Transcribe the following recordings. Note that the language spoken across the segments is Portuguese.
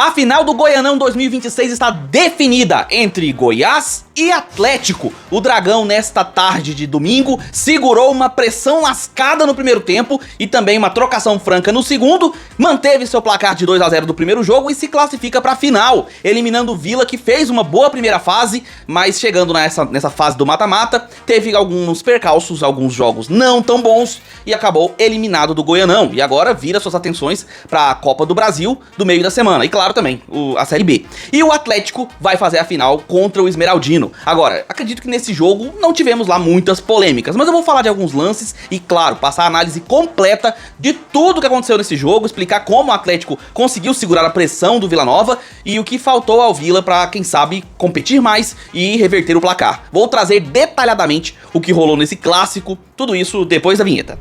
A final do Goianão 2026 está definida entre Goiás e Atlético. O Dragão, nesta tarde de domingo, segurou uma pressão lascada no primeiro tempo e também uma trocação franca no segundo, manteve seu placar de 2 a 0 do primeiro jogo e se classifica para a final, eliminando o Vila, que fez uma boa primeira fase, mas chegando nessa fase do mata-mata, teve alguns percalços, alguns jogos não tão bons e acabou eliminado do Goianão. E agora vira suas atenções para a Copa do Brasil do meio da semana e, claro, também a Série B. E o Atlético vai fazer a final contra o Esmeraldino. Agora, acredito que nesse jogo não tivemos lá muitas polêmicas, mas eu vou falar de alguns lances e, claro, passar a análise completa de tudo que aconteceu nesse jogo, explicar como o Atlético conseguiu segurar a pressão do Vila Nova e o que faltou ao Vila para, quem sabe, competir mais e reverter o placar. Vou trazer detalhadamente o que rolou nesse clássico, tudo isso depois da vinheta.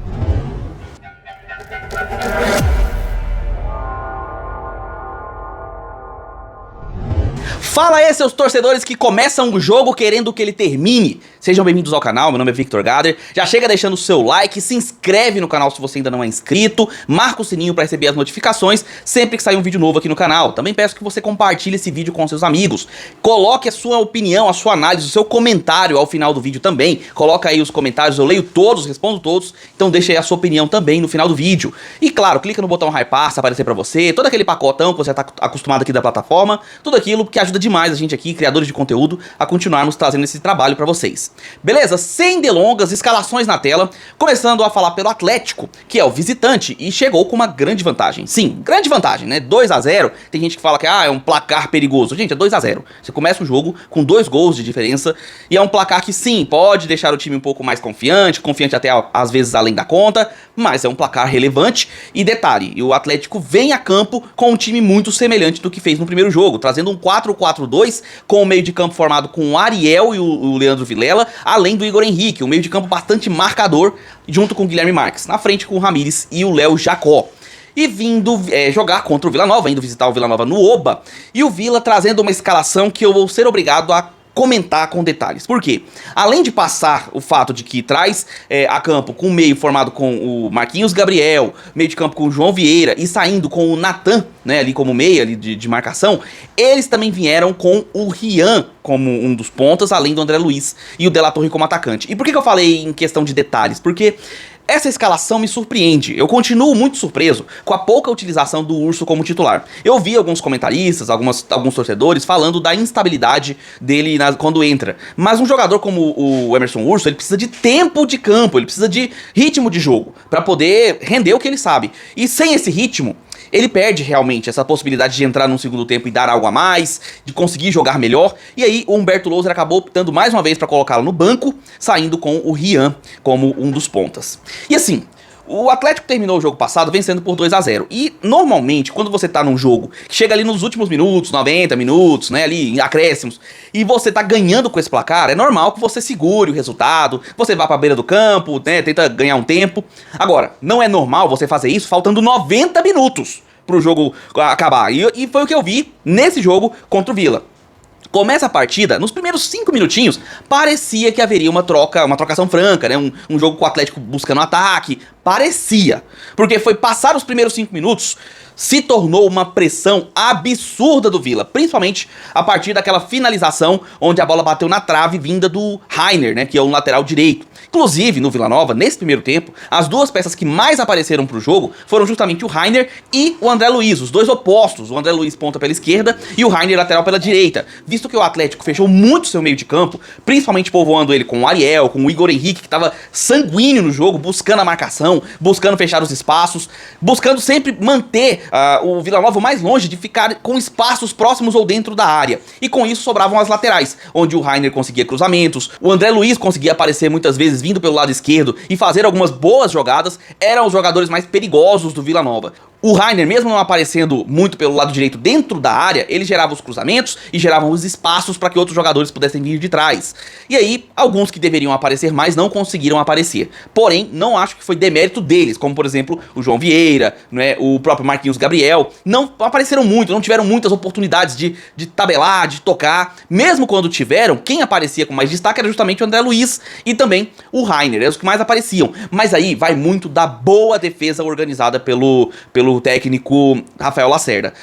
Fala aí, seus torcedores que começam o jogo querendo que ele termine. Sejam bem-vindos ao canal, meu nome é Victor Gader. Já chega deixando o seu like, se inscreve no canal se você ainda não é inscrito, marca o sininho para receber as notificações sempre que sair um vídeo novo aqui no canal. Também peço que você compartilhe esse vídeo com seus amigos. Coloque a sua opinião, a sua análise, o seu comentário ao final do vídeo também. Coloca aí os comentários, eu leio todos, respondo todos, então deixa aí a sua opinião também no final do vídeo. E claro, clica no botão hypar se aparecer para você, todo aquele pacotão que você está acostumado aqui da plataforma, tudo aquilo que ajuda demais a gente aqui, criadores de conteúdo, a continuarmos trazendo esse trabalho pra vocês. Beleza? Sem delongas, escalações na tela, começando a falar pelo Atlético, que é o visitante e chegou com uma grande vantagem. Sim, grande vantagem, né? 2 a 0. Tem gente que fala que é um placar perigoso. Gente, é 2 a 0. Você começa o jogo com 2 gols de diferença e é um placar que sim, pode deixar o time um pouco mais confiante até às vezes além da conta, mas é um placar relevante. E detalhe, o Atlético vem a campo com um time muito semelhante do que fez no primeiro jogo, trazendo um 4-4-2 com o meio de campo formado com o Ariel e o Leandro Vilela, além do Igor Henrique, um meio de campo bastante marcador, junto com o Guilherme Marques, na frente com o Ramires e o Léo Jacó. E vindo jogar contra o Vila Nova, indo visitar o Vila Nova no Oba, e o Vila trazendo uma escalação que eu vou ser obrigado a comentar com detalhes. Por quê? Além de passar o fato de que traz a campo com o meio formado com o Marquinhos Gabriel, meio de campo com o João Vieira e saindo com o Natan, né, ali como meia ali de marcação, eles também vieram com o Rian como um dos pontas, além do André Luiz e o De La Torre como atacante. E por que eu falei em questão de detalhes? Porque essa escalação me surpreende. Eu continuo muito surpreso com a pouca utilização do Urso como titular. Eu vi alguns comentaristas, alguns torcedores falando da instabilidade dele quando entra. Mas um jogador como o Emerson Urso, ele precisa de tempo de campo, ele precisa de ritmo de jogo para poder render o que ele sabe. E sem esse ritmo, ele perde realmente essa possibilidade de entrar num segundo tempo e dar algo a mais, de conseguir jogar melhor. E aí o Humberto Louser acabou optando mais uma vez para colocá-lo no banco, saindo com o Rian como um dos pontas. E assim, o Atlético terminou o jogo passado vencendo por 2 a 0. E normalmente, quando você tá num jogo que chega ali nos últimos minutos, 90 minutos, né, ali em acréscimos, e você tá ganhando com esse placar, é normal que você segure o resultado, você vá pra beira do campo, né, tenta ganhar um tempo. Agora, não é normal você fazer isso faltando 90 minutos pro jogo acabar. E foi o que eu vi nesse jogo contra o Vila. Começa a partida, nos primeiros 5 minutinhos, parecia que haveria uma trocação franca, né? Um jogo com o Atlético buscando ataque, parecia. Porque foi passar os primeiros 5 minutos, se tornou uma pressão absurda do Vila, principalmente a partir daquela finalização onde a bola bateu na trave vinda do Rainer, né? Que é o lateral direito. Inclusive, no Vila Nova, nesse primeiro tempo, as duas peças que mais apareceram pro jogo foram justamente o Rainer e o André Luiz, os dois opostos. O André Luiz ponta pela esquerda e o Rainer lateral pela direita. Visto que o Atlético fechou muito seu meio de campo, principalmente povoando ele com o Ariel, com o Igor Henrique, que estava sanguíneo no jogo, buscando a marcação, buscando fechar os espaços, buscando sempre manter o Vila Nova mais longe de ficar com espaços próximos ou dentro da área. E com isso sobravam as laterais, onde o Rainer conseguia cruzamentos, o André Luiz conseguia aparecer muitas vezes vindo pelo lado esquerdo e fazer algumas boas jogadas, eram os jogadores mais perigosos do Vila Nova. O Rainer, mesmo não aparecendo muito pelo lado direito dentro da área, ele gerava os cruzamentos e gerava os espaços para que outros jogadores pudessem vir de trás. E aí, alguns que deveriam aparecer mais não conseguiram aparecer. Porém, não acho que foi demérito deles, como por exemplo o João Vieira, né, o próprio Marquinhos Gabriel. Não apareceram muito, não tiveram muitas oportunidades de tabelar, de tocar. Mesmo quando tiveram, quem aparecia com mais destaque era justamente o André Luiz e também o Rainer, eram os que mais apareciam. Mas aí vai muito da boa defesa organizada pelo técnico Rafael Lacerda.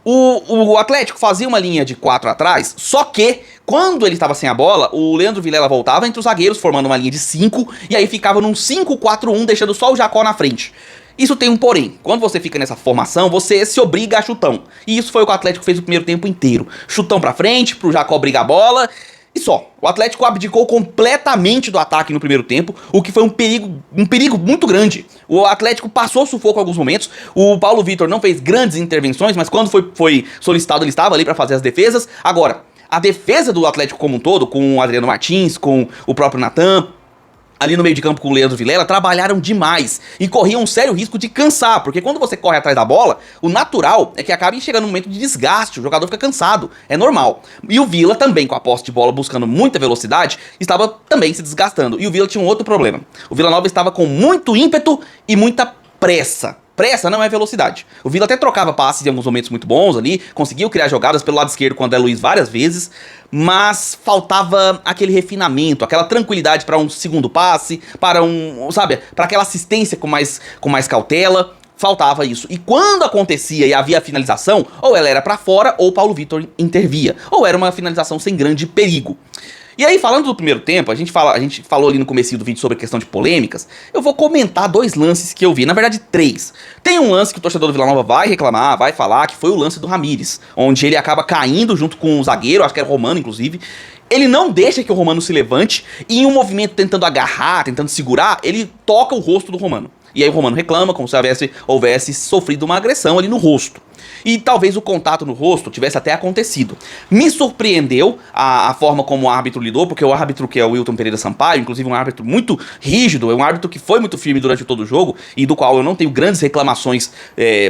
O Atlético fazia uma linha de 4 atrás, só que quando ele estava sem a bola, o Leandro Vilela voltava entre os zagueiros, formando uma linha de 5, e aí ficava num 5-4-1, deixando só o Jacó na frente. Isso tem um porém, quando você fica nessa formação, você se obriga a chutão. E isso foi o que o Atlético fez o primeiro tempo inteiro. Chutão pra frente, pro Jacó brigar a bola, e só. O Atlético abdicou completamente do ataque no primeiro tempo, o que foi um perigo muito grande. O Atlético passou sufoco em alguns momentos, o Paulo Vitor não fez grandes intervenções, mas quando foi solicitado ele estava ali pra fazer as defesas. Agora, a defesa do Atlético como um todo, com o Adriano Martins, com o próprio Natan, ali no meio de campo com o Leandro Vilela, trabalharam demais e corriam um sério risco de cansar, porque quando você corre atrás da bola, o natural é que acabe chegando um momento de desgaste, o jogador fica cansado, é normal. E o Vila também, com a posse de bola buscando muita velocidade, estava também se desgastando. E o Vila tinha um outro problema, o Vila Nova estava com muito ímpeto e muita pressa. Pressa não é velocidade. O Vila até trocava passes em alguns momentos muito bons ali, conseguiu criar jogadas pelo lado esquerdo com o André Luiz várias vezes, mas faltava aquele refinamento, aquela tranquilidade para um segundo passe, para para aquela assistência com mais cautela. Faltava isso. E quando acontecia e havia a finalização, ou ela era para fora ou o Paulo Vitor intervia, ou era uma finalização sem grande perigo. E aí, falando do primeiro tempo, a gente falou ali no comecinho do vídeo sobre a questão de polêmicas. Eu vou comentar 2 lances que eu vi, na verdade 3. Tem um lance que o torcedor do Vila Nova vai reclamar, vai falar, que foi o lance do Ramires, onde ele acaba caindo junto com o zagueiro, acho que era o Romano inclusive. Ele não deixa que o Romano se levante e em um movimento tentando agarrar, tentando segurar, ele toca o rosto do Romano. E aí o Romano reclama, como se houvesse sofrido uma agressão ali no rosto. E talvez o contato no rosto tivesse até acontecido. Me surpreendeu a forma como o árbitro lidou, porque o árbitro, que é o Wilton Pereira Sampaio, inclusive um árbitro muito rígido, é um árbitro que foi muito firme durante todo o jogo, e do qual eu não tenho grandes reclamações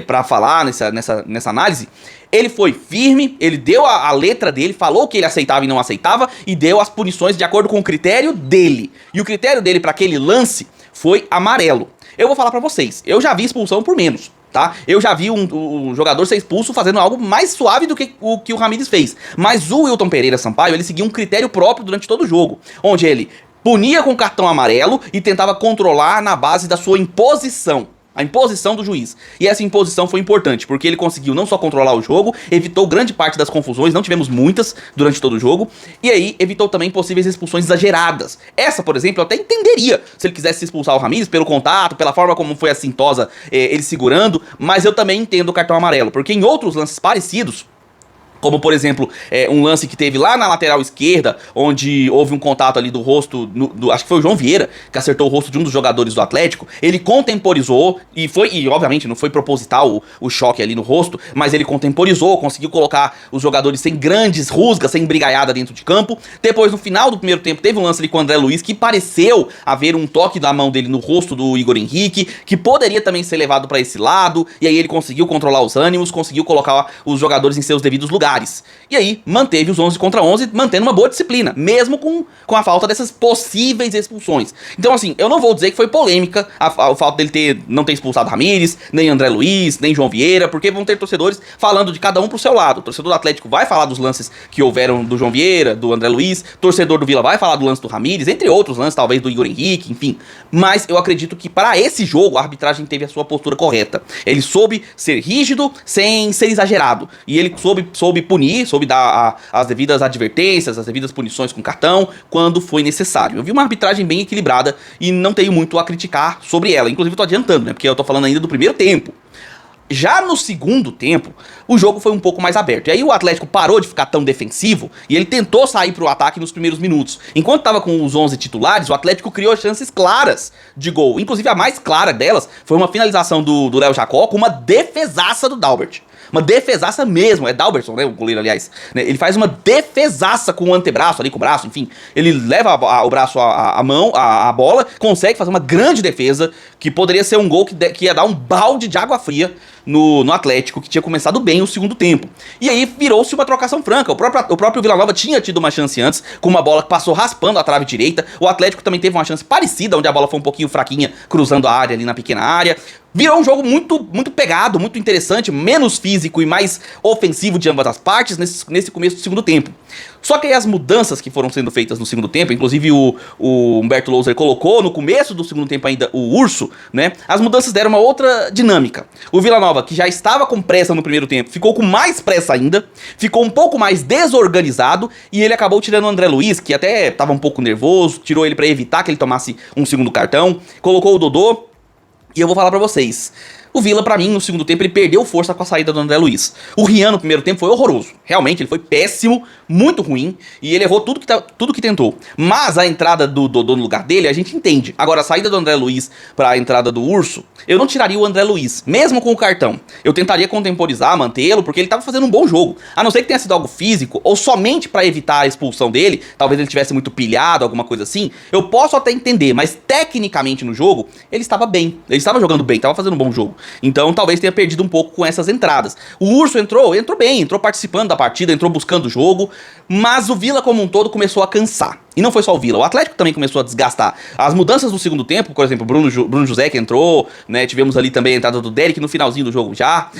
pra falar nessa análise. Ele foi firme, ele deu a letra dele, falou o que ele aceitava e não aceitava, e deu as punições de acordo com o critério dele. E o critério dele para aquele lance foi amarelo. Eu vou falar pra vocês, eu já vi expulsão por menos, tá? Eu já vi um jogador ser expulso fazendo algo mais suave do que o Ramires fez. Mas o Wilton Pereira Sampaio, ele seguia um critério próprio durante todo o jogo, onde ele punia com cartão amarelo e tentava controlar na base da sua imposição. A imposição do juiz. E essa imposição foi importante, porque ele conseguiu não só controlar o jogo, evitou grande parte das confusões, não tivemos muitas durante todo o jogo, e aí evitou também possíveis expulsões exageradas. Essa, por exemplo, eu até entenderia se ele quisesse expulsar o Ramires pelo contato, pela forma como foi assintosa ele segurando, mas eu também entendo o cartão amarelo, porque em outros lances parecidos, como, por exemplo, um lance que teve lá na lateral esquerda, onde houve um contato ali do rosto, acho que foi o João Vieira, que acertou o rosto de um dos jogadores do Atlético. Ele contemporizou, e obviamente não foi proposital o choque ali no rosto, mas ele contemporizou, conseguiu colocar os jogadores sem grandes rusgas, sem brigaiada dentro de campo. Depois, no final do primeiro tempo, teve um lance ali com o André Luiz, que pareceu haver um toque da mão dele no rosto do Igor Henrique, que poderia também ser levado para esse lado, e aí ele conseguiu controlar os ânimos, conseguiu colocar os jogadores em seus devidos lugares. E aí, manteve os 11 contra 11, mantendo uma boa disciplina, mesmo com a falta dessas possíveis expulsões. Então, assim, eu não vou dizer que foi polêmica o fato dele não ter expulsado Ramires, nem André Luiz, nem João Vieira, porque vão ter torcedores falando de cada um pro seu lado. O torcedor do Atlético vai falar dos lances que houveram do João Vieira, do André Luiz, torcedor do Vila vai falar do lance do Ramires, entre outros lances, talvez do Igor Henrique, enfim. Mas eu acredito que para esse jogo a arbitragem teve a sua postura correta. Ele soube ser rígido sem ser exagerado. E ele soube punir, soube dar as devidas advertências, as devidas punições com cartão, quando foi necessário. Eu vi uma arbitragem bem equilibrada e não tenho muito a criticar sobre ela. Inclusive eu tô adiantando, né? Porque eu tô falando ainda do primeiro tempo. Já no segundo tempo, o jogo foi um pouco mais aberto. E aí o Atlético parou de ficar tão defensivo e ele tentou sair pro ataque nos primeiros minutos. Enquanto tava com os 11 titulares, o Atlético criou chances claras de gol. Inclusive a mais clara delas foi uma finalização do Léo Jacó com uma defesaça do Dalbert. Uma defesaça mesmo, é Dalberson, né, o goleiro, aliás. Ele faz uma defesaça com o antebraço ali, com o braço, enfim. Ele leva o braço, a mão, a bola, consegue fazer uma grande defesa, que poderia ser um gol que ia dar um balde de água fria no Atlético, que tinha começado bem o segundo tempo. E aí virou-se uma trocação franca. O próprio Vila Nova tinha tido uma chance antes, com uma bola que passou raspando a trave direita. O Atlético também teve uma chance parecida, onde a bola foi um pouquinho fraquinha, cruzando a área ali na pequena área. Virou um jogo muito, muito pegado, muito interessante, menos físico e mais ofensivo de ambas as partes nesse começo do segundo tempo. Só que aí as mudanças que foram sendo feitas no segundo tempo, inclusive o Humberto Louser colocou no começo do segundo tempo ainda o Urso, né? As mudanças deram uma outra dinâmica. O Vila Nova Nova, que já estava com pressa no primeiro tempo, ficou com mais pressa ainda, ficou um pouco mais desorganizado e ele acabou tirando o André Luiz, que até estava um pouco nervoso, tirou ele para evitar que ele tomasse um segundo cartão, colocou o Dodô e eu vou falar pra vocês. O Vila, pra mim, no segundo tempo, ele perdeu força com a saída do André Luiz. O Rian, no primeiro tempo, foi horroroso. Realmente, ele foi péssimo, muito ruim, e ele errou tudo que tentou. Mas a entrada do Dodô no lugar dele, a gente entende. Agora, a saída do André Luiz pra entrada do Urso, eu não tiraria o André Luiz, mesmo com o cartão. Eu tentaria contemporizar, mantê-lo, porque ele tava fazendo um bom jogo. A não ser que tenha sido algo físico, ou somente pra evitar a expulsão dele, talvez ele tivesse muito pilhado, alguma coisa assim, eu posso até entender, mas tecnicamente no jogo, ele estava bem. Ele estava jogando bem, estava fazendo um bom jogo. Então talvez tenha perdido um pouco com essas entradas. O Urso entrou bem, entrou participando da partida, entrou buscando o jogo, mas o Vila como um todo começou a cansar. E não foi só o Vila, o Atlético também começou a desgastar. As mudanças no segundo tempo, por exemplo, Bruno José que entrou, né, tivemos ali também a entrada do Derek no finalzinho do jogo já.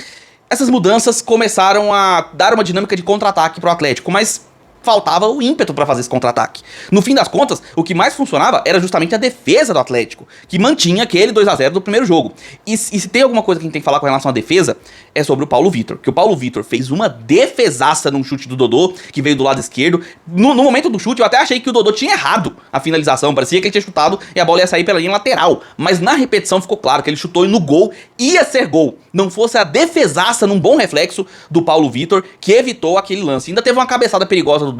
Essas mudanças começaram a dar uma dinâmica de contra-ataque pro Atlético, mas faltava o ímpeto pra fazer esse contra-ataque. No fim das contas, o que mais funcionava era justamente a defesa do Atlético, que mantinha aquele 2-0 do primeiro jogo. E se tem alguma coisa que a gente tem que falar com relação à defesa, é sobre o Paulo Vitor. Que o Paulo Vitor fez uma defesaça num chute do Dodô, que veio do lado esquerdo. No momento do chute, eu até achei que o Dodô tinha errado a finalização. Parecia que ele tinha chutado e a bola ia sair pela linha lateral. Mas na repetição ficou claro que ele chutou e no gol ia ser gol. Não fosse a defesaça num bom reflexo do Paulo Vitor, que evitou aquele lance. Ainda teve uma cabeçada perigosa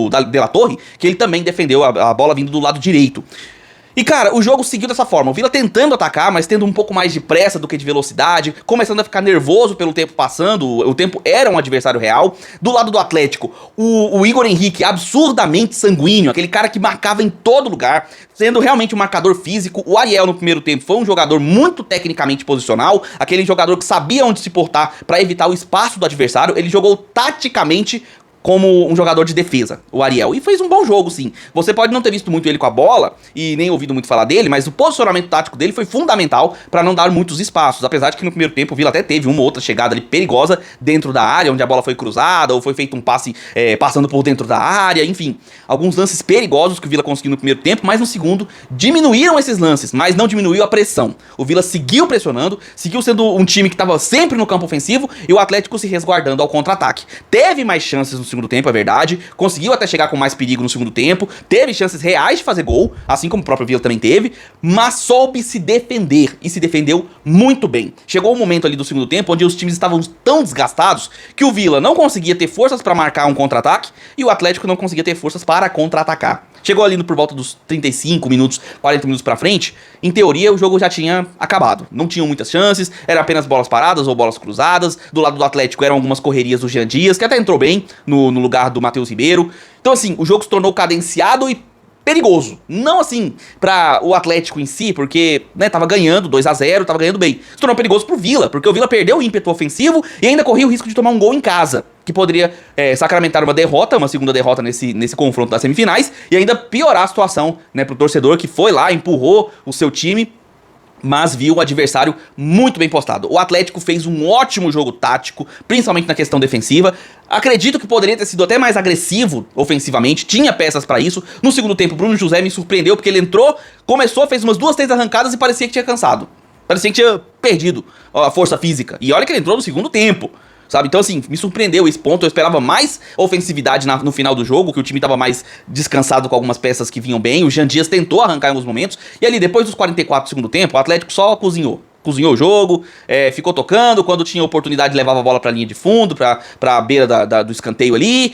da De La Torre, que ele também defendeu a bola vindo do lado direito. E cara, o jogo seguiu dessa forma, o Vila tentando atacar, mas tendo um pouco mais de pressa do que de velocidade, começando a ficar nervoso pelo tempo passando, o tempo era um adversário real. Do lado do Atlético, o Igor Henrique, absurdamente sanguíneo, aquele cara que marcava em todo lugar, sendo realmente um marcador físico. O Ariel no primeiro tempo foi um jogador muito tecnicamente posicional, aquele jogador que sabia onde se portar para evitar o espaço do adversário, ele jogou taticamente como um jogador de defesa, o Ariel. E fez um bom jogo, sim. Você pode não ter visto muito ele com a bola e nem ouvido muito falar dele, mas o posicionamento tático dele foi fundamental para não dar muitos espaços. Apesar de que no primeiro tempo o Vila até teve uma ou outra chegada ali perigosa dentro da área, onde a bola foi cruzada ou foi feito um passe passando por dentro da área, enfim. Alguns lances perigosos que o Vila conseguiu no primeiro tempo, mas no segundo diminuíram esses lances, mas não diminuiu a pressão. O Vila seguiu pressionando, seguiu sendo um time que estava sempre no campo ofensivo e o Atlético se resguardando ao contra-ataque. Teve mais chances no segundo tempo, é verdade, conseguiu até chegar com mais perigo no segundo tempo, teve chances reais de fazer gol, assim como o próprio Vila também teve, mas soube se defender, e se defendeu muito bem. Chegou um momento ali do segundo tempo onde os times estavam tão desgastados que o Vila não conseguia ter forças para marcar um contra-ataque e o Atlético não conseguia ter forças para contra-atacar. Chegou ali por volta dos 35 minutos, 40 minutos pra frente, em teoria o jogo já tinha acabado. Não tinham muitas chances, era apenas bolas paradas ou bolas cruzadas. Do lado do Atlético eram algumas correrias do Jean Dias, que até entrou bem no lugar do Matheus Ribeiro. Então assim, o jogo se tornou cadenciado e perigoso. Não assim pra o Atlético em si, porque, né, tava ganhando 2-0, tava ganhando bem. Se tornou perigoso pro Vila, porque o Vila perdeu o ímpeto ofensivo e ainda corria o risco de tomar um gol em casa, que poderia sacramentar uma derrota, uma segunda derrota nesse confronto das semifinais, e ainda piorar a situação, né, pro torcedor que foi lá, empurrou o seu time, mas viu o adversário muito bem postado. O Atlético fez um ótimo jogo tático, principalmente na questão defensiva. Acredito que poderia ter sido até mais agressivo ofensivamente, tinha peças pra isso. No segundo tempo, Bruno José me surpreendeu, porque ele entrou, começou, fez umas 2, 3 arrancadas e parecia que tinha cansado. Parecia que tinha perdido a força física. E olha que ele entrou no segundo tempo, sabe? Então assim, me surpreendeu esse ponto. Eu esperava mais ofensividade no final do jogo, que o time tava mais descansado com algumas peças que vinham bem. O Jean Dias tentou arrancar em alguns momentos. E ali, depois dos 44 do segundo tempo, o Atlético só cozinhou o jogo, ficou tocando. Quando tinha oportunidade, levava a bola pra linha de fundo, pra beira do escanteio ali.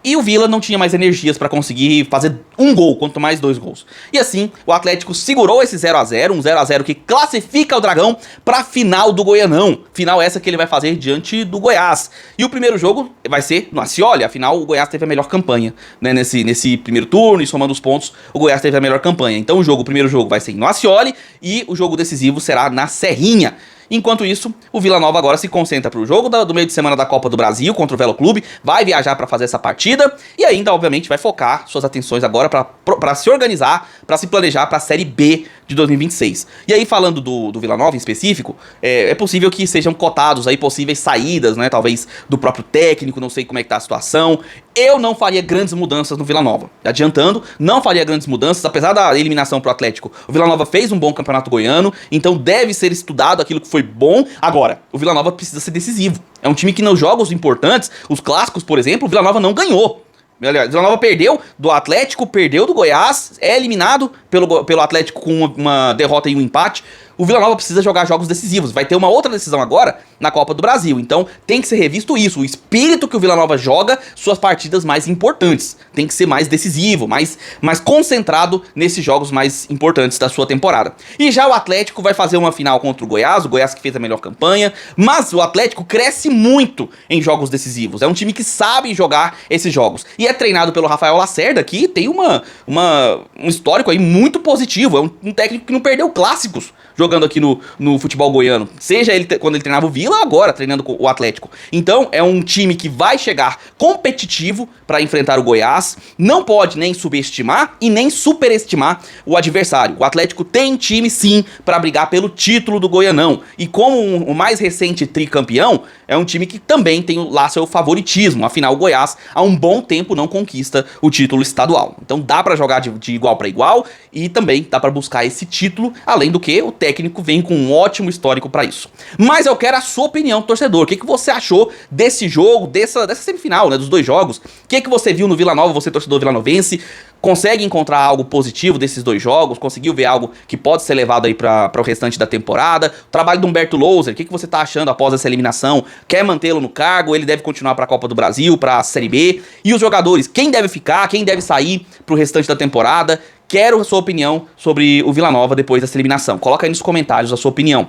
E o Vila não tinha mais energias para conseguir fazer um gol, quanto mais 2 gols. E assim, o Atlético segurou esse 0-0, um 0-0 que classifica o Dragão para a final do Goianão. Final essa que ele vai fazer diante do Goiás. E o primeiro jogo vai ser no Ascioli, afinal o Goiás teve a melhor campanha, né, nesse primeiro turno, e somando os pontos, o Goiás teve a melhor campanha. Então o primeiro jogo vai ser no Ascioli e o jogo decisivo será na Serrinha. Enquanto isso, o Vila Nova agora se concentra para o jogo do meio de semana da Copa do Brasil contra o Velo Clube, vai viajar para fazer essa partida e ainda, obviamente, vai focar suas atenções agora para se organizar, para se planejar para a Série B de 2026. E aí, falando do Vila Nova em específico, é possível que sejam cotados aí possíveis saídas, né, talvez do próprio técnico, não sei como é que tá a situação. eu não faria grandes mudanças no Vila Nova. Adiantando, não faria grandes mudanças, apesar da eliminação pro Atlético. O Vila Nova fez um bom campeonato goiano, então deve ser estudado aquilo que foi bom. Agora, o Vila Nova precisa ser decisivo. É um time que nos jogos importantes, os clássicos, por exemplo, o Vila Nova não ganhou. Aliás, o Vila Nova perdeu do Atlético, perdeu do Goiás, é eliminado pelo Atlético com uma derrota e um empate. O Vila Nova precisa jogar jogos decisivos. Vai ter uma outra decisão agora na Copa do Brasil. Então tem que ser revisto isso. O espírito que o Vila Nova joga, suas partidas mais importantes. Tem que ser mais decisivo, mais concentrado nesses jogos mais importantes da sua temporada. E já o Atlético vai fazer uma final contra o Goiás que fez a melhor campanha. Mas o Atlético cresce muito em jogos decisivos. É um time que sabe jogar esses jogos. E é treinado pelo Rafael Lacerda, que tem um histórico aí muito positivo. É um técnico que não perdeu clássicos jogando aqui no futebol goiano. Seja ele quando ele treinava o Vila, agora treinando o Atlético. Então é um time que vai chegar competitivo para enfrentar o Goiás. Não pode nem subestimar e nem superestimar o adversário. O Atlético tem time sim para brigar pelo título do Goianão. E como o mais recente tricampeão, é um time que também tem lá seu favoritismo. Afinal, o Goiás há um bom tempo não conquista o título estadual. Então dá para jogar de igual para igual e também dá para buscar esse título, além do que o técnico vem com um ótimo histórico para isso. Mas eu quero a sua opinião, torcedor. O que você achou desse jogo, dessa semifinal, né, dos dois jogos? O que você viu no Vila Nova, você torcedor vilanovense? Consegue encontrar algo positivo desses dois jogos? Conseguiu ver algo que pode ser levado aí para o restante da temporada? O trabalho do Humberto Louser, o que você tá achando após essa eliminação? Quer mantê-lo no cargo? Ele deve continuar para a Copa do Brasil, para a Série B? E os jogadores, quem deve ficar? Quem deve sair para o restante da temporada? Quero a sua opinião sobre o Vila Nova depois dessa eliminação. Coloca aí nos comentários a sua opinião.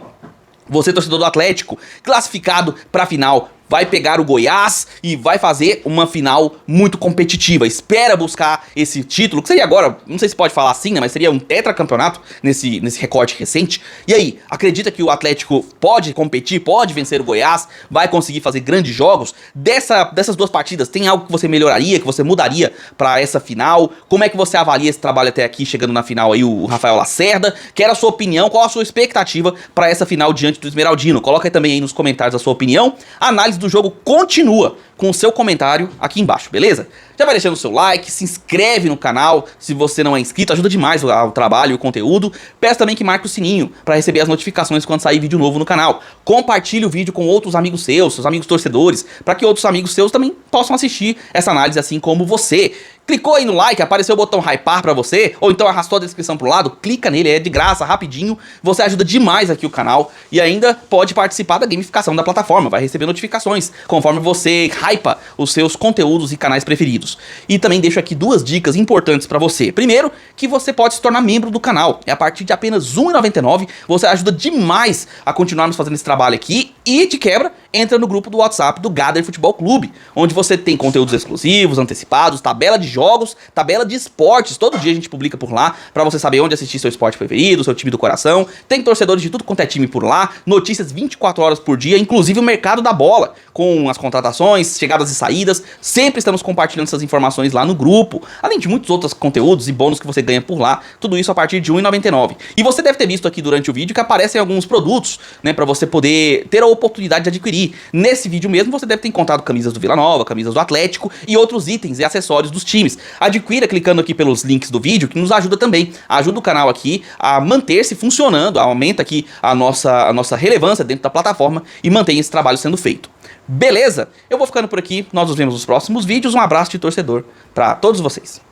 Você, torcedor do Atlético, classificado para a final, vai pegar o Goiás e vai fazer uma final muito competitiva. Espera buscar esse título, que seria agora, não sei se pode falar assim, né, mas seria um tetracampeonato nesse recorte recente. E aí, acredita que o Atlético pode competir, pode vencer o Goiás, vai conseguir fazer grandes jogos? Dessas duas partidas, tem algo que você melhoraria, que você mudaria para essa final? Como é que você avalia esse trabalho até aqui, chegando na final aí, o Rafael Lacerda? Quero a sua opinião, qual a sua expectativa para essa final diante do Esmeraldino? Coloca aí também aí nos comentários a sua opinião. Análise do jogo continua com o seu comentário aqui embaixo, beleza? Já vai deixando o seu like, se inscreve no canal se você não é inscrito, ajuda demais o trabalho e o conteúdo. Peço também que marque o sininho para receber as notificações quando sair vídeo novo no canal. Compartilhe o vídeo com outros amigos seus amigos torcedores, para que outros amigos seus também possam assistir essa análise assim como você. Clicou aí no like, apareceu o botão hypar pra você, ou então arrastou a descrição pro lado, clica nele, é de graça, rapidinho, você ajuda demais aqui o canal e ainda pode participar da gamificação da plataforma, vai receber notificações conforme você hypa os seus conteúdos e canais preferidos. E também deixo aqui duas dicas importantes pra você. Primeiro, que você pode se tornar membro do canal, é a partir de apenas R$ 1,99, você ajuda demais a continuarmos fazendo esse trabalho aqui e, de quebra, entra no grupo do WhatsApp do Gader Futebol Clube, onde você tem conteúdos exclusivos, antecipados, tabela de jogos, tabela de esportes, todo dia a gente publica por lá, pra você saber onde assistir seu esporte preferido, seu time do coração. Tem torcedores de tudo quanto é time por lá, notícias 24 horas por dia, inclusive o mercado da bola, com as contratações, chegadas e saídas, sempre estamos compartilhando essas informações lá no grupo, além de muitos outros conteúdos e bônus que você ganha por lá, tudo isso a partir de R$ 1,99. E você deve ter visto aqui durante o vídeo que aparecem alguns produtos, né, pra você poder ter a oportunidade de adquirir. Nesse vídeo mesmo você deve ter encontrado camisas do Vila Nova, camisas do Atlético e outros itens e acessórios dos times. Adquira clicando aqui pelos links do vídeo, que nos ajuda também, ajuda o canal aqui a manter-se funcionando, aumenta aqui a nossa relevância dentro da plataforma e mantém esse trabalho sendo feito. Beleza? Eu vou ficando por aqui, nós nos vemos nos próximos vídeos, um abraço de torcedor pra todos vocês.